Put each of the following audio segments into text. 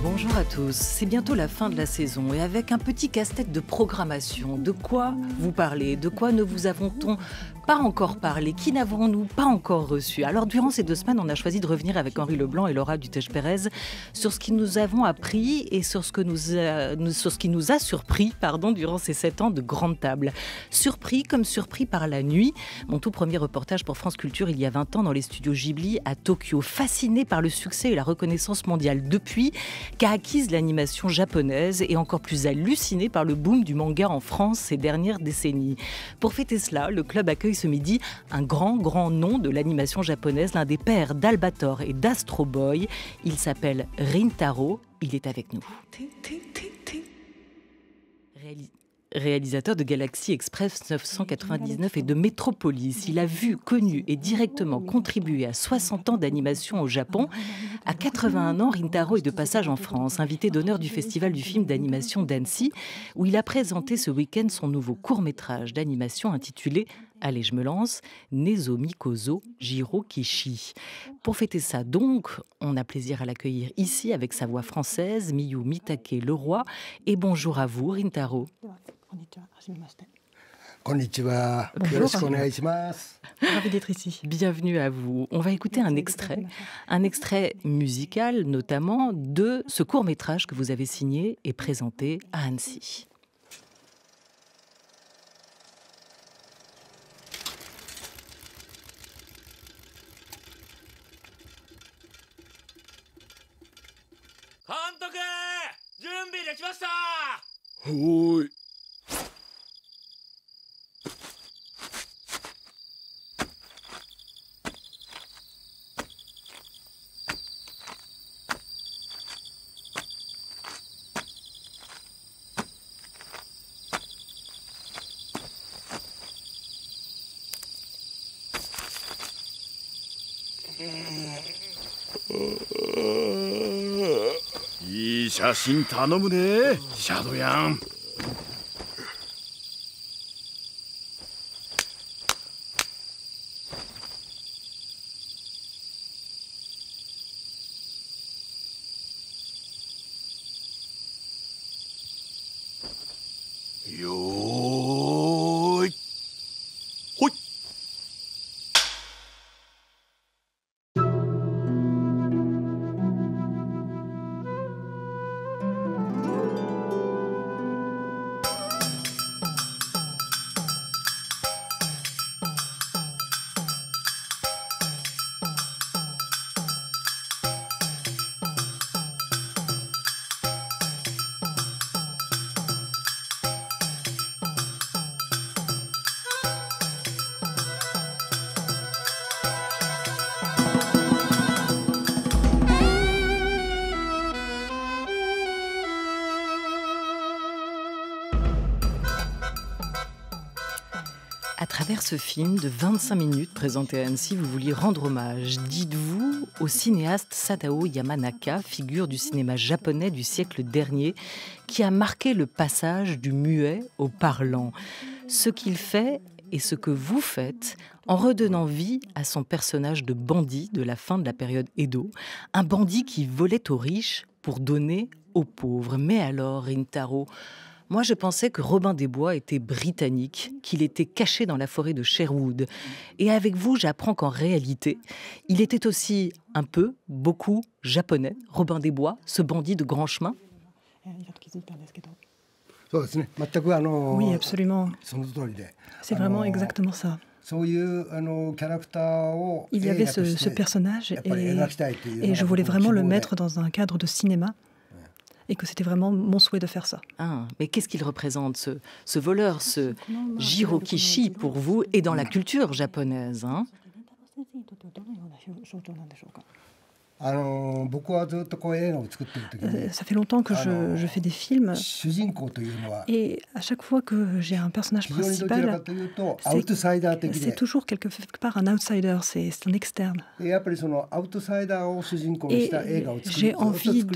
Bonjour à tous, c'est bientôt la fin de la saison et avec un petit casse-tête de programmation, de quoi vous parlez, de quoi ne vous avons-on pas encore parlé, qui n'avons-nous pas encore reçu. Alors durant ces 2 semaines, on a choisi de revenir avec Henri Leblanc et Laura Dutèche-Pérez sur ce que nous avons appris et sur ce qui nous a surpris durant ces 7 ans de grande table. Surpris comme surpris par la nuit, mon tout premier reportage pour France Culture il y a 20 ans dans les studios Ghibli à Tokyo, fasciné par le succès et la reconnaissance mondiale depuis qu'a acquise l'animation japonaise et encore plus halluciné par le boom du manga en France ces dernières décennies. Pour fêter cela, le club accueille ce midi un grand nom de l'animation japonaise, l'un des pères d'Albator et d'Astro Boy. Il s'appelle Rintaro, il est avec nous. Réalisateur de Galaxy Express 999 et de Metropolis, il a vu, connu et directement contribué à 60 ans d'animation au Japon. À 81 ans, Rintaro est de passage en France, invité d'honneur du Festival du film d'animation d'Annecy, où il a présenté ce week-end son nouveau court-métrage d'animation intitulé « Allez, je me lance », Nezomi Kozo Jirokishi. Pour fêter ça donc, on a plaisir à l'accueillir ici avec sa voix française, Miyu Mitake Leroy. Et bonjour à vous, Rintaro. Konnichiwa. Bonjour. Ravi d'être ici. Bienvenue à vous. On va écouter un extrait musical notamment de ce court-métrage que vous avez signé et présenté à Annecy. Oui.いい写真頼むね、シャドヤン。よーい、ほい。À travers ce film de 25 minutes présenté à Annecy, vous vouliez rendre hommage, dites-vous, au cinéaste Sadao Yamanaka, figure du cinéma japonais du siècle dernier, qui a marqué le passage du muet au parlant. Ce qu'il fait et ce que vous faites en redonnant vie à son personnage de bandit de la fin de la période Edo, un bandit qui volait aux riches pour donner aux pauvres. Mais alors, Rintaro, moi, je pensais que Robin des Bois était britannique, qu'il était caché dans la forêt de Sherwood. Et avec vous, j'apprends qu'en réalité, il était aussi un peu, beaucoup japonais, Robin des Bois, ce bandit de grand chemin. Oui, absolument. C'est vraiment exactement ça. Il y avait ce personnage et je voulais vraiment le mettre dans un cadre de cinéma. Et que c'était vraiment mon souhait de faire ça. Ah, mais qu'est-ce qu'il représente, ce voleur, ce Jirokishi pour vous et dans la culture japonaise, hein ? Ça fait longtemps que je fais des films et à chaque fois que j'ai un personnage principal, c'est toujours quelque part un outsider, c'est un externe. Et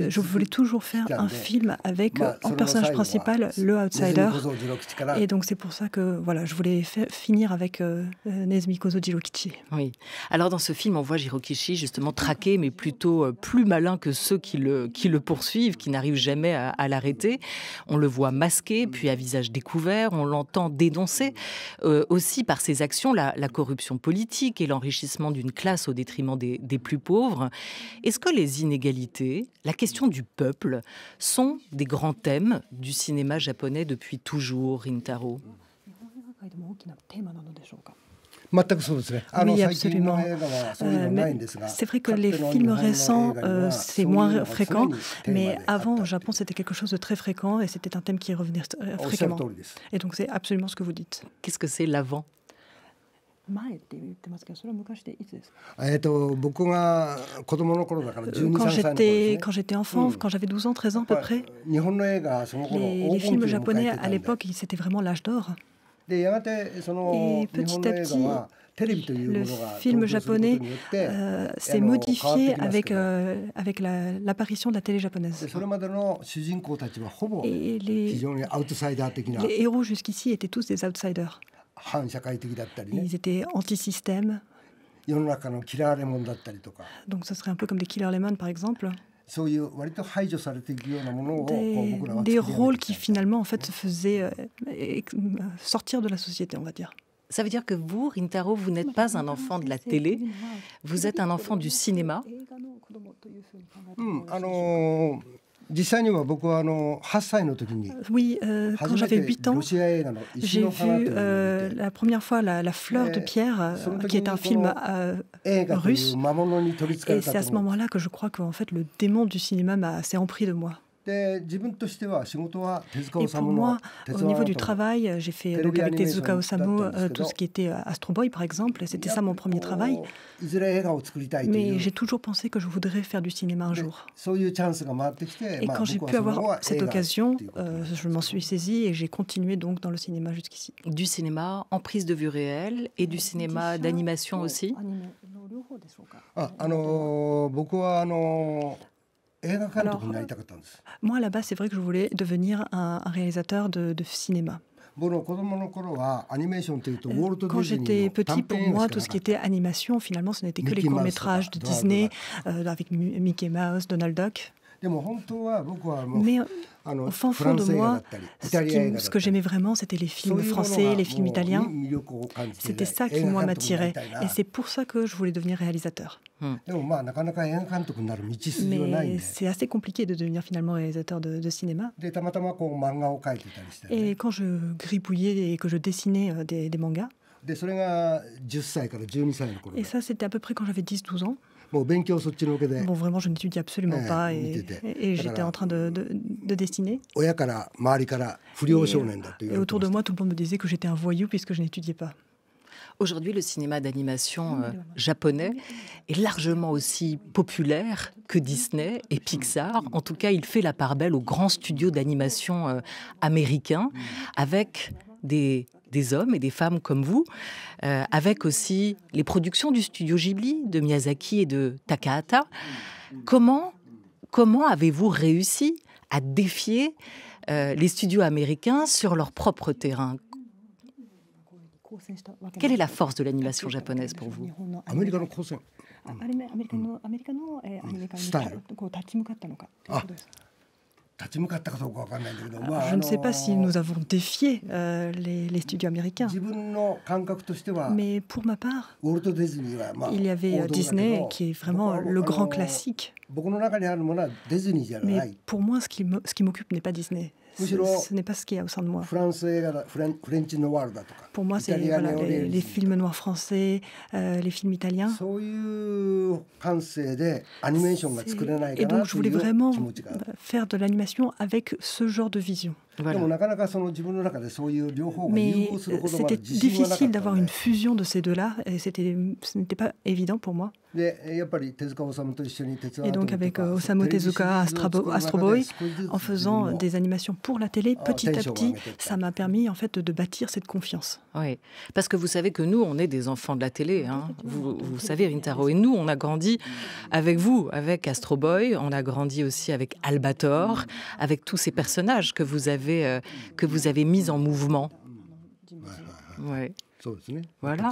je voulais toujours faire un film avec en personnage principal le outsider. Et donc c'est pour ça que voilà, je voulais finir avec Nezomi Kozo Jirokishi. Oui. Alors dans ce film, on voit Jirokishi justement traqué, mais plutôt plutôt plus malin que ceux qui le poursuivent, qui n'arrivent jamais à l'arrêter. On le voit masqué, puis à visage découvert. On l'entend dénoncer aussi par ses actions la corruption politique et l'enrichissement d'une classe au détriment des plus pauvres. Est-ce que les inégalités, la question du peuple, sont des grands thèmes du cinéma japonais depuis toujours, Rintaro ? Oui, absolument. C'est vrai que les films récents, c'est moins fréquent, mais avant, au Japon, c'était quelque chose de très fréquent et c'était un thème qui revenait fréquemment. Et donc, c'est absolument ce que vous dites. Qu'est-ce que c'est l'avant ? Quand j'étais enfant, quand j'avais 12 ans, 13 ans à peu près, les films japonais à l'époque, c'était vraiment l'âge d'or. Et petit à petit, le film japonais s'est modifié avec l'apparition de la télé japonaise. Et les héros jusqu'ici étaient tous des outsiders. Ils étaient anti-système. Donc ce serait un peu comme des Killer Lemon par exemple. Des rôles qui finalement en fait se faisaient sortir de la société, on va dire. Ça veut dire que vous, Rintaro, vous n'êtes pas un enfant de la télé, vous êtes un enfant du cinéma. Oui, quand j'avais 8 ans, j'ai vu la première fois La Fleur de Pierre, qui est un film russe. Et c'est à ce moment-là que je crois qu'en fait, le démon du cinéma s'est empris de moi. Et pour moi, au niveau du travail, j'ai fait donc avec Tezuka Osamu tout ce qui était Astro Boy par exemple, c'était ça mon premier travail. Mais j'ai toujours pensé que je voudrais faire du cinéma un jour. Et quand j'ai pu avoir cette occasion, je m'en suis saisie et j'ai continué donc dans le cinéma jusqu'ici. Du cinéma en prise de vue réelle et du cinéma d'animation aussi. Alors, moi là-bas, c'est vrai que je voulais devenir un réalisateur de cinéma. Quand j'étais petit, pour moi, tout ce qui était animation, finalement, ce n'était que les courts-métrages de Disney, avec Mickey Mouse, Donald Duck. Mais au fond de moi, ce que j'aimais vraiment, c'était les films français, les films italiens. C'était ça qui, moi, m'attirait. Et c'est pour ça que je voulais devenir réalisateur. Mais c'est assez compliqué de devenir finalement réalisateur de cinéma. Et quand je gribouillais et que je dessinais des mangas, et ça, c'était à peu près quand j'avais 10-12 ans. Bon, vraiment, je n'étudiais absolument pas et j'étais en train de dessiner. Et autour de moi, tout le monde me disait que j'étais un voyou puisque je n'étudiais pas. Aujourd'hui, le cinéma d'animation japonais est largement aussi populaire que Disney et Pixar. En tout cas, il fait la part belle aux grands studios d'animation américains avec des hommes et des femmes comme vous, avec aussi les productions du studio Ghibli, de Miyazaki et de Takahata. Comment avez-vous réussi à défier les studios américains sur leur propre terrain ? Quelle est la force de l'animation japonaise pour vous ? Je ne sais pas si nous avons défié les studios américains. Mais pour ma part, il y avait Disney qui est vraiment le grand classique. Mais pour moi, ce qui m'occupe n'est pas Disney. Ce n'est pas ce qu'il y a au sein de moi. Pour moi, c'est les films noirs français, les films italiens. Et donc, je voulais vraiment faire de l'animation avec ce genre de vision. Voilà. Mais c'était difficile d'avoir une fusion de ces deux-là, et ce n'était pas évident pour moi. Et donc avec Osamu Tezuka, Astro Boy, en faisant des animations pour la télé, petit à petit, ça m'a permis en fait de bâtir cette confiance. Oui, parce que vous savez que nous, on est des enfants de la télé. Hein. Vous savez, Rintaro, et nous, on a grandi avec vous, avec Astro Boy, on a grandi aussi avec Albator, avec tous ces personnages que vous avez mis en mouvement. Ouais. Voilà.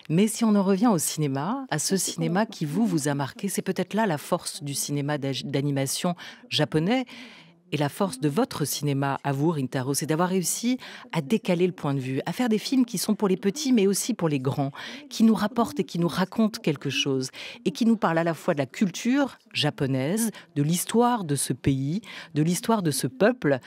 Mais si on en revient au cinéma, à ce cinéma qui vous a marqué, c'est peut-être là la force du cinéma d'animation japonais. Et la force de votre cinéma, à vous, Rintaro, c'est d'avoir réussi à décaler le point de vue, à faire des films qui sont pour les petits, mais aussi pour les grands, qui nous rapportent et qui nous racontent quelque chose, et qui nous parlent à la fois de la culture japonaise, de l'histoire de ce pays, de l'histoire de ce peuple,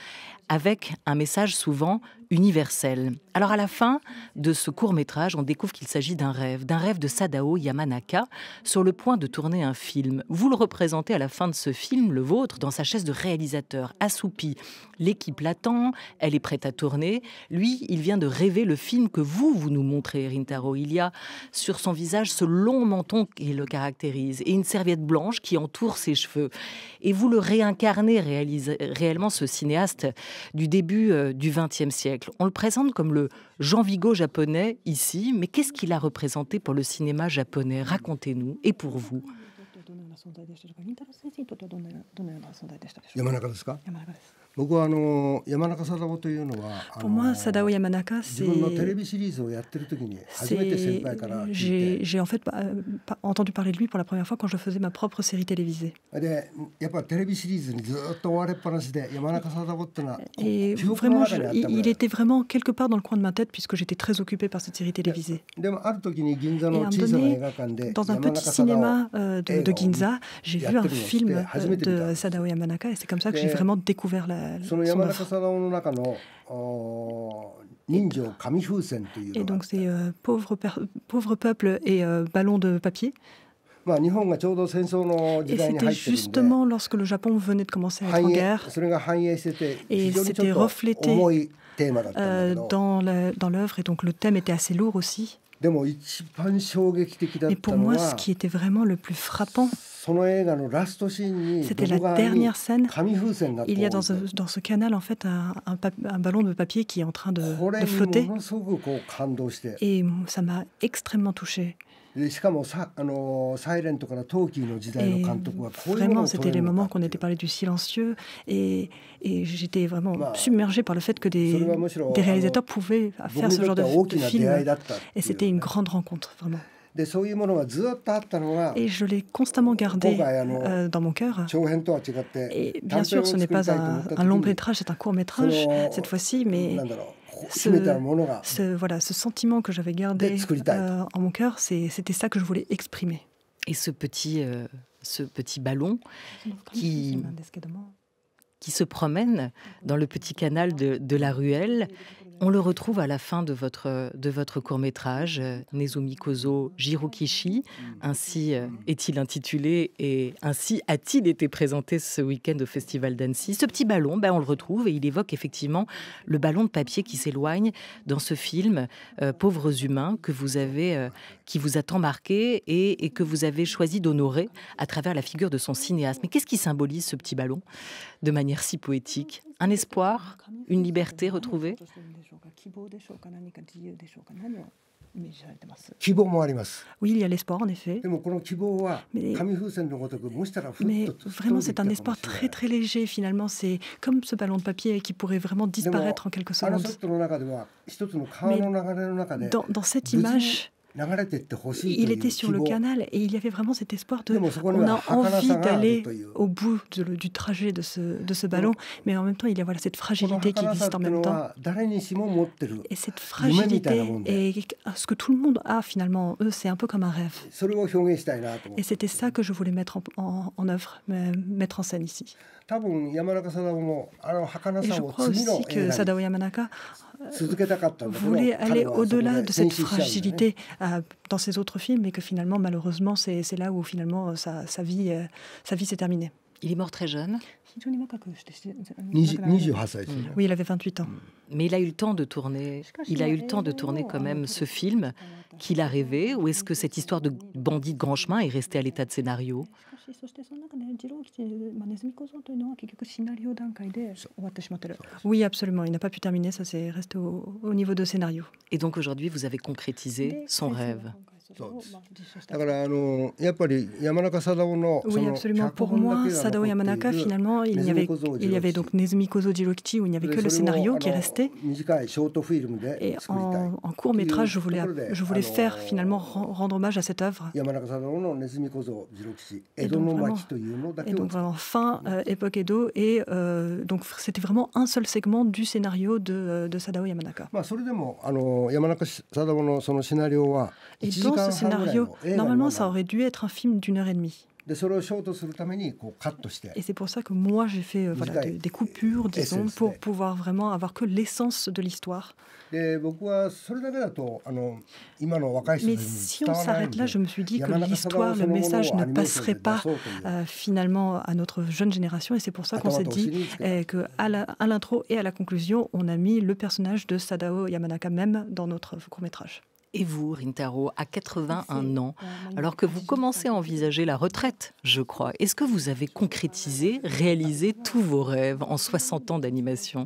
avec un message souvent universel. Alors à la fin de ce court-métrage, on découvre qu'il s'agit d'un rêve de Sadao Yamanaka, sur le point de tourner un film. Vous le représentez à la fin de ce film, le vôtre, dans sa chaise de réalisateur, assoupi. L'équipe l'attend, elle est prête à tourner. Lui, il vient de rêver le film que vous nous montrez, Rintaro. Il y a sur son visage ce long menton qui le caractérise et une serviette blanche qui entoure ses cheveux. Et vous le réincarnez réellement, ce cinéaste du début du XXe siècle. On le présente comme le Jean Vigo japonais ici, mais qu'est-ce qu'il a représenté pour le cinéma japonais? Racontez-nous, et pour vous. Pour moi, Sadao Yamanaka, j'ai en fait entendu parler de lui pour la première fois quand je faisais ma propre série télévisée. Et vraiment, il était vraiment quelque part dans le coin de ma tête puisque j'étais très occupée par cette série télévisée. Et à un moment donné, dans un petit cinéma de Ginza, j'ai vu un film de Sadao Yamanaka et c'est comme ça que j'ai vraiment découvert son œuvre. Et donc c'est pauvre peuple et ballon de papier. Et c'était justement lorsque le Japon venait de commencer à être en guerre. Et c'était reflété dans l'œuvre. Et donc le thème était assez lourd aussi. Et pour moi, ce qui était vraiment le plus frappant, c'était la dernière scène. Il y a dans ce canal en fait un ballon de papier qui est en train de flotter. Et ça m'a extrêmement touchée. Et vraiment, c'était les moments qu'on était parlé du silencieux et j'étais vraiment submergée par le fait que des réalisateurs pouvaient faire ce genre de film. Et c'était une grande rencontre, vraiment. Et je l'ai constamment gardé dans mon cœur. Et bien sûr, ce n'est pas un long métrage, c'est un court métrage cette fois-ci, mais ce sentiment que j'avais gardé en mon cœur, c'était ça que je voulais exprimer. Et ce petit ballon qui se promène dans le petit canal de la ruelle, on le retrouve à la fin de votre court-métrage, Nezumi Kozo Jirokishi, ainsi est-il intitulé et ainsi a-t-il été présenté ce week-end au Festival d'Annecy. Ce petit ballon, on le retrouve et il évoque effectivement le ballon de papier qui s'éloigne dans ce film Pauvres humains qui vous a tant marqué et que vous avez choisi d'honorer à travers la figure de son cinéaste. Mais qu'est-ce qui symbolise ce petit ballon de manière si poétique? Un espoir, une liberté retrouvée? Oui, il y a l'espoir en effet. Mais vraiment, c'est un espoir très très léger finalement. C'est comme ce ballon de papier qui pourrait vraiment disparaître en quelques secondes. Mais dans cette image, il était sur le canal et il y avait vraiment cet espoir on a envie d'aller au bout du trajet de ce ballon, mais en même temps il y a cette fragilité qui existe en même temps. Et cette fragilité est ce que tout le monde a finalement. Eux, c'est un peu comme un rêve. Et c'était ça que je voulais mettre en œuvre, mettre en scène ici. Et je crois aussi que Sadao Yamanaka voulait aller au-delà de cette fragilité dans ses autres films, et que finalement, malheureusement, c'est là où finalement sa vie s'est terminée. Il est mort très jeune. Oui, il avait 28 ans. Mais il a eu le temps de tourner. Il a eu le temps de tourner quand même ce film qu'il a rêvé. Ou est-ce que cette histoire de bandit de grand chemin est restée à l'état de scénario? Oui, absolument. Il n'a pas pu terminer. Ça s'est resté au niveau de scénario. Et donc aujourd'hui, vous avez concrétisé son rêve. Oui, absolument. Pour moi, Sadao Yamanaka, finalement, il y avait donc Nezumi Kozo Jirokichi, où il n'y avait que le scénario qui restait. Et en court-métrage, je voulais faire, finalement, rendre hommage à cette œuvre. Et donc vraiment fin époque Edo. Et donc, c'était vraiment un seul segment du scénario de Sadao Yamanaka. Et dans ce scénario, normalement, ça aurait dû être un film d'1h30. Et c'est pour ça que moi, j'ai fait des coupures, disons, pour pouvoir vraiment avoir que l'essence de l'histoire. Mais si on s'arrête là, je me suis dit que l'histoire, le message ne passerait pas finalement à notre jeune génération. Et c'est pour ça qu'on s'est dit qu'à l'intro et à la conclusion, on a mis le personnage de Sadao Yamanaka même dans notre court-métrage. Et vous, Rintaro, à 81 ans, alors que vous commencez à envisager la retraite, je crois, est-ce que vous avez concrétisé, réalisé tous vos rêves en 60 ans d'animation ?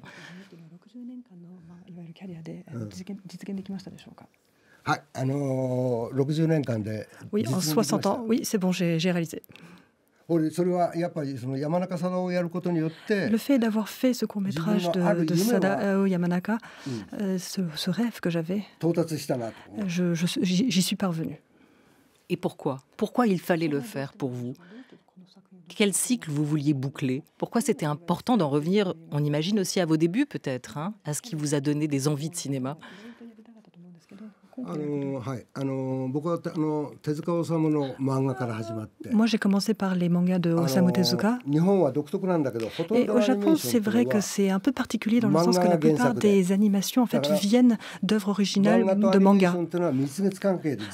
Oui, en 60 ans, oui, c'est bon, j'ai réalisé. Le fait d'avoir fait ce court-métrage de Sadao Yamanaka, ce rêve que j'avais, j'y suis parvenue. Et pourquoi ? Pourquoi il fallait le faire pour vous ? Quel cycle vous vouliez boucler ? Pourquoi c'était important d'en revenir, on imagine aussi à vos débuts peut-être, à ce qui vous a donné des envies de cinéma ? Moi, j'ai commencé par les mangas de Osamu Tezuka. Et au Japon, c'est vrai que c'est un peu particulier dans le sens que la plupart des animations en fait, viennent d'œuvres originales de mangas.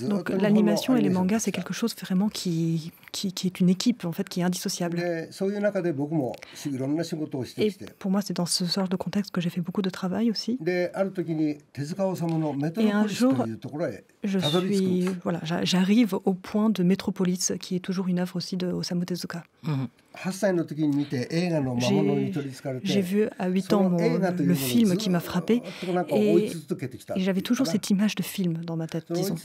Donc l'animation et les mangas, c'est quelque chose vraiment qui est une équipe, en fait, qui est indissociable. Et pour moi, c'est dans ce genre de contexte que j'ai fait beaucoup de travail aussi. Et un jour, j'arrive au point de Metropolis, qui est toujours une œuvre aussi de Osamu Tezuka. J'ai vu à 8 ans le film qui m'a frappé et j'avais toujours cette image de film dans ma tête, disons.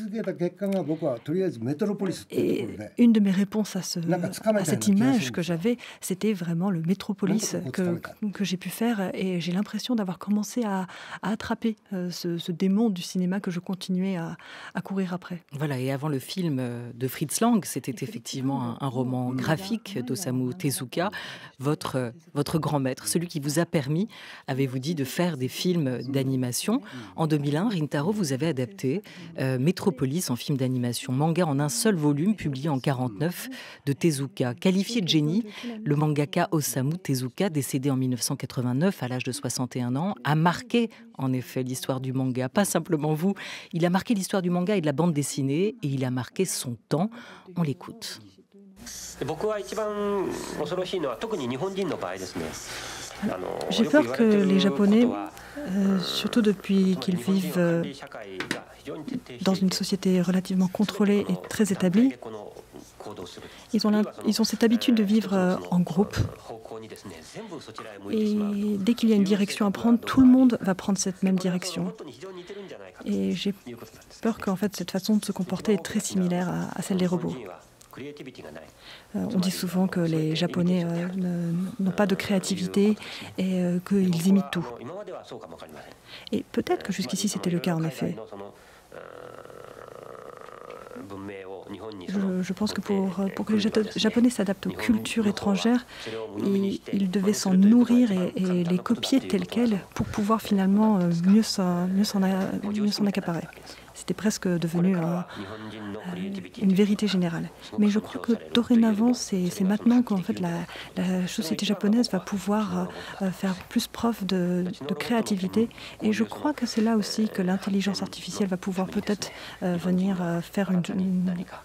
Et une de mes réponses à cette image que j'avais, c'était vraiment le Metropolis que j'ai pu faire et j'ai l'impression d'avoir commencé à attraper ce démon du cinéma que je continuais à courir après. Voilà, et avant le film de Fritz Lang, c'était effectivement un roman graphique d'Osamu Tezuka, votre grand maître, celui qui vous a permis, avez-vous dit, de faire des films d'animation. En 2001, Rintaro, vous avez adapté Metropolis en film d'animation, manga en un seul volume, publié en 1949, de Tezuka. Qualifié de génie, le mangaka Osamu Tezuka, décédé en 1989 à l'âge de 61 ans, a marqué en effet l'histoire du manga. Pas simplement vous, il a marqué l'histoire du manga et de la bande dessinée, et il a marqué son temps. On l'écoute. J'ai peur que les Japonais, surtout depuis qu'ils vivent dans une société relativement contrôlée et très établie, ils ont cette habitude de vivre en groupe. Et dès qu'il y a une direction à prendre, tout le monde va prendre cette même direction. Et j'ai peur qu'en fait, cette façon de se comporter est très similaire à celle des robots. On dit souvent que les Japonais n'ont pas de créativité et qu'ils imitent tout. Et peut-être que jusqu'ici c'était le cas en effet. Je pense que pour que les Japonais s'adaptent aux cultures étrangères, ils devaient s'en nourrir et les copier telles quelles pour pouvoir finalement mieux s'en accaparer. C'était presque devenu une vérité générale. Mais je crois que dorénavant, c'est maintenant qu'en fait la société japonaise va pouvoir faire plus preuve de créativité. Et je crois que c'est là aussi que l'intelligence artificielle va pouvoir peut-être venir faire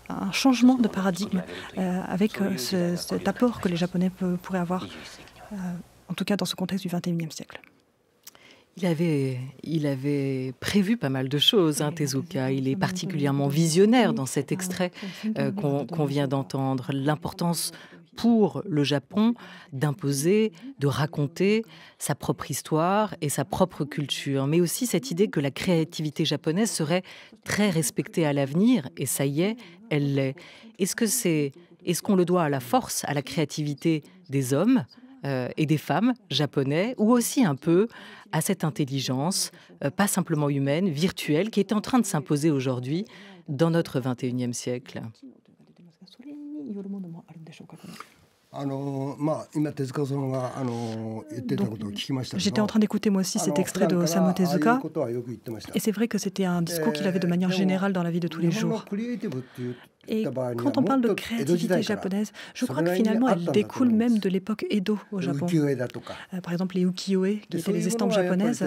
un changement de paradigme avec cet apport que les Japonais pourraient avoir, en tout cas dans ce contexte du XXIe siècle. Il avait prévu pas mal de choses, Tezuka. Il est particulièrement visionnaire dans cet extrait qu'on vient d'entendre. L'importance pour le Japon d'imposer, de raconter sa propre histoire et sa propre culture, mais aussi cette idée que la créativité japonaise serait très respectée à l'avenir, et ça y est, elle l'est. Est-ce qu'on le doit à la force, à la créativité des hommes et des femmes japonais, ou aussi un peu à cette intelligence, pas simplement humaine, virtuelle, qui est en train de s'imposer aujourd'hui dans notre 21e siècle? J'étais en train d'écouter moi aussi cet extrait de Osamu Tezuka, et c'est vrai que c'était un discours qu'il avait de manière générale dans la vie de tous les jours. Et quand on parle de créativité japonaise, je crois que finalement elle découle même de l'époque Edo au Japon. Par exemple les ukiyo-e, qui étaient les estampes japonaises.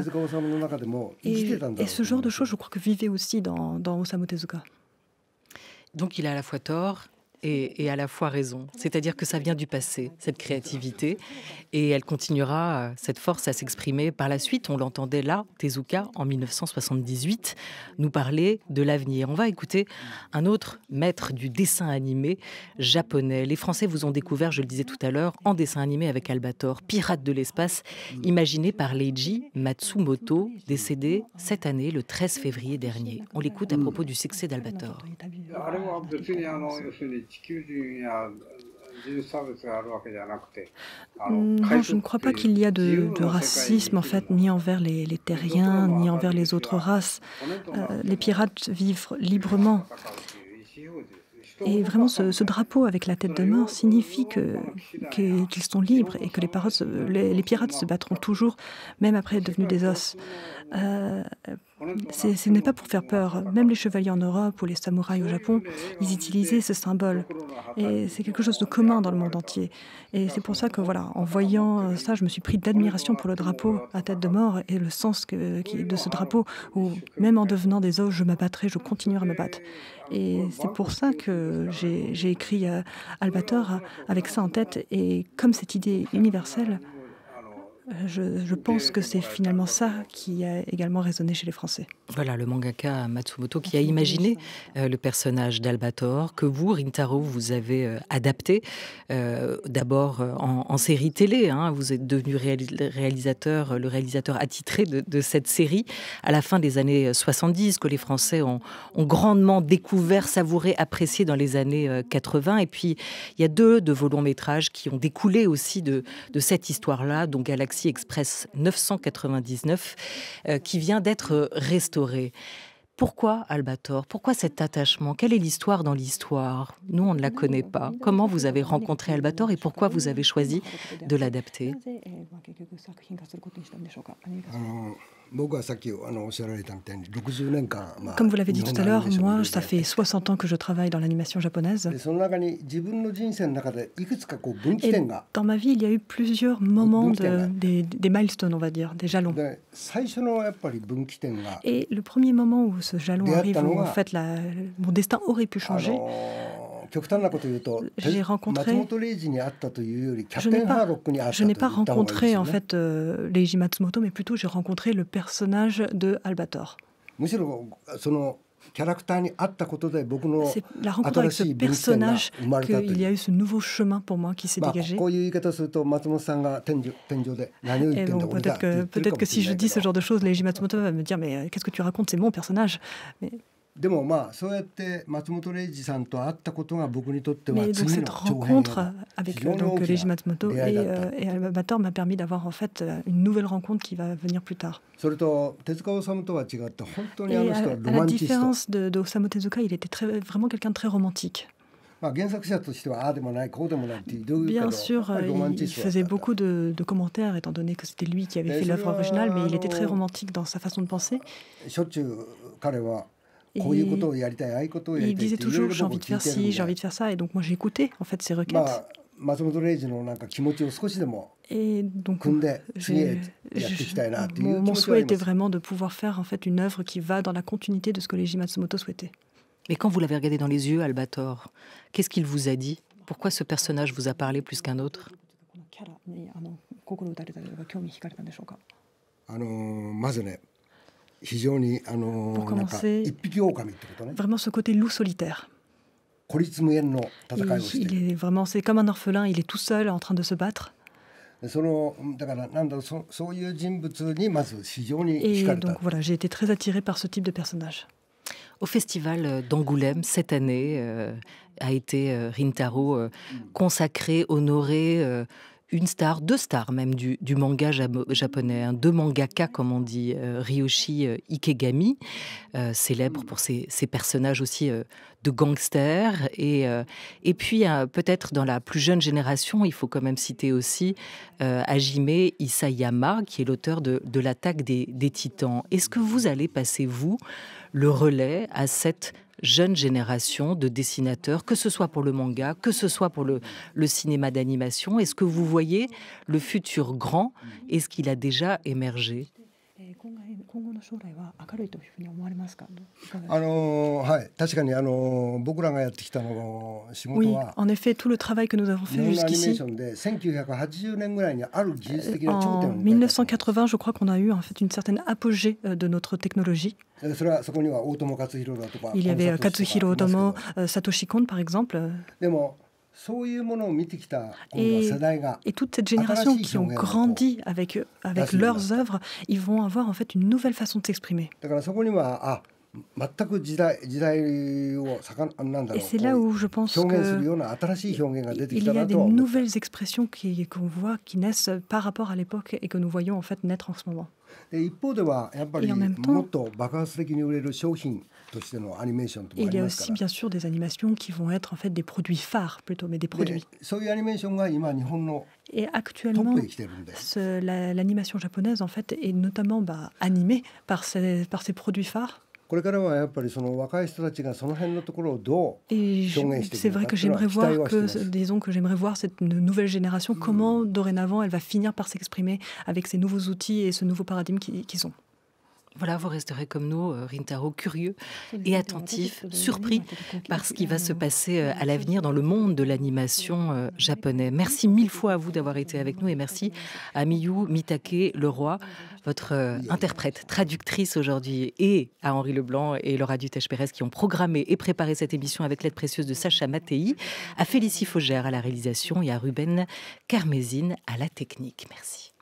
Et ce genre de choses, je crois que vivait aussi dans Osamu Tezuka. Donc il a à la fois tort et à la fois raison. C'est-à-dire que ça vient du passé, cette créativité, et elle continuera, cette force, à s'exprimer par la suite. On l'entendait là, Tezuka, en 1978, nous parler de l'avenir. On va écouter un autre maître du dessin animé japonais. Les Français vous ont découvert, je le disais tout à l'heure, en dessin animé avec Albator, Pirate de l'espace, imaginé par Leiji Matsumoto, décédé cette année, le 13 février dernier. On l'écoute à propos du succès d'Albator. Non, je ne crois pas qu'il y a de racisme en fait, ni envers les terriens, ni envers les autres races. Les pirates vivent librement. Et vraiment, ce drapeau avec la tête de mort signifie qu'ils sont libres et que les pirates se battront toujours, même après être devenus des os. Ce n'est pas pour faire peur. Même les chevaliers en Europe ou les samouraïs au Japon, ils utilisaient ce symbole. Et c'est quelque chose de commun dans le monde entier. Et c'est pour ça que, voilà, en voyant ça, je me suis pris d'admiration pour le drapeau à tête de mort et le sens de ce drapeau, où même en devenant des os, je m'abattrai, je continuerai à me battre. Et c'est pour ça que j'ai écrit Albator avec ça en tête. Et comme cette idée universelle, je pense que c'est finalement ça qui a également résonné chez les Français. Voilà, le mangaka Matsumoto qui a imaginé le personnage d'Albator, que vous, Rintaro, vous avez adapté, d'abord en série télé. Vous êtes devenu le réalisateur attitré de cette série à la fin des années 70, que les Français ont grandement découvert, savouré, apprécié dans les années 80. Et puis, il y a deux de vos longs métrages qui ont découlé aussi de cette histoire-là, donc Galaxy Express 999, qui vient d'être restauré. Pourquoi Albator? Pourquoi cet attachement? Quelle est l'histoire dans l'histoire? Nous, on ne la connaît pas. Comment vous avez rencontré Albator et pourquoi vous avez choisi de l'adapter? Comme vous l'avez dit tout à l'heure, moi, ça fait 60 ans que je travaille dans l'animation japonaise. Et dans ma vie, il y a eu plusieurs moments, des milestones, on va dire, des jalons. Et le premier moment où ce jalon arrive, où en fait mon destin aurait pu changer, j'ai rencontré... Je n'ai pas rencontré en fait Leiji Matsumoto, mais plutôt j'ai rencontré le personnage de Albator. C'est la rencontre avec ce personnage qu'il y a eu ce nouveau chemin pour moi qui s'est dégagé. Et bon, peut-être que si je dis ce genre de choses, Leiji Matsumoto va me dire « Mais qu'est-ce que tu racontes? C'est mon personnage !» Mais donc cette rencontre avec Leiji Matsumoto et Albator m'a permis d'avoir en fait une nouvelle rencontre qui va venir plus tard. Et à la différence de Osamu Tezuka, il était vraiment quelqu'un de très romantique. Bien sûr, il faisait beaucoup de commentaires, étant donné que c'était lui qui avait fait l'œuvre originale, mais il était très romantique dans sa façon de penser. Et il disait toujours j'ai envie de faire ci, j'ai envie de faire ça, et donc moi j'ai écouté en fait ses requêtes. Et donc mon souhait était vraiment de pouvoir faire en fait une œuvre qui va dans la continuité de ce que Leiji Matsumoto souhaitait. Mais quand vous l'avez regardé dans les yeux, Albator, qu'est-ce qu'il vous a dit? Pourquoi ce personnage vous a parlé plus qu'un autre? Pour commencer, vraiment ce côté loup solitaire. Il est vraiment, c'est comme un orphelin, il est tout seul en train de se battre. Et donc voilà, j'ai été très attirée par ce type de personnage. Au festival d'Angoulême, cette année, a été Rintaro consacré, honoré, une star, deux stars même du manga japonais, hein, deux mangaka comme on dit, Ryoshi Ikegami, célèbre pour ses personnages aussi de gangsters, et puis peut-être dans la plus jeune génération, il faut quand même citer aussi Hajime Isayama, qui est l'auteur de l'attaque des Titans. Est-ce que vous allez passer, vous, le relais à cette jeune génération de dessinateurs, que ce soit pour le manga, que ce soit pour le cinéma d'animation? Est-ce que vous voyez le futur grand? Est-ce qu'il a déjà émergé? Oui, en effet, tout le travail que nous avons fait jusqu'ici, en 1980, je crois qu'on a eu en fait une certaine apogée de notre technologie. Il y avait Katsuhiro Otomo, Satoshi Kon par exemple. Et toute cette génération qui ont grandi avec leurs œuvres, ils vont avoir en fait une nouvelle façon de s'exprimer. Et c'est là où je pense qu'il y a des nouvelles expressions qu'on voit qui naissent par rapport à l'époque et que nous voyons en fait naître en ce moment. Et en même temps, il y a aussi bien sûr des animations qui vont être en fait des produits phares plutôt, mais des produits. Et actuellement, l'animation japonaise en fait est notamment animée par ces produits phares. Et c'est vrai que j'aimerais voir j'aimerais voir cette nouvelle génération, comment dorénavant elle va finir par s'exprimer avec ces nouveaux outils et ce nouveau paradigme qu'ils ont. Voilà, vous resterez comme nous, Rintaro, curieux et attentif, surpris par ce qui va se passer à l'avenir dans le monde de l'animation japonais. Merci mille fois à vous d'avoir été avec nous et merci à Miyu Mitake Leroy, votre interprète, traductrice aujourd'hui, et à Henri Leblanc et Laura Dutèche-Pérez qui ont programmé et préparé cette émission avec l'aide précieuse de Sacha Mattei, à Félicie Faugère à la réalisation et à Ruben Carmésine à la technique. Merci.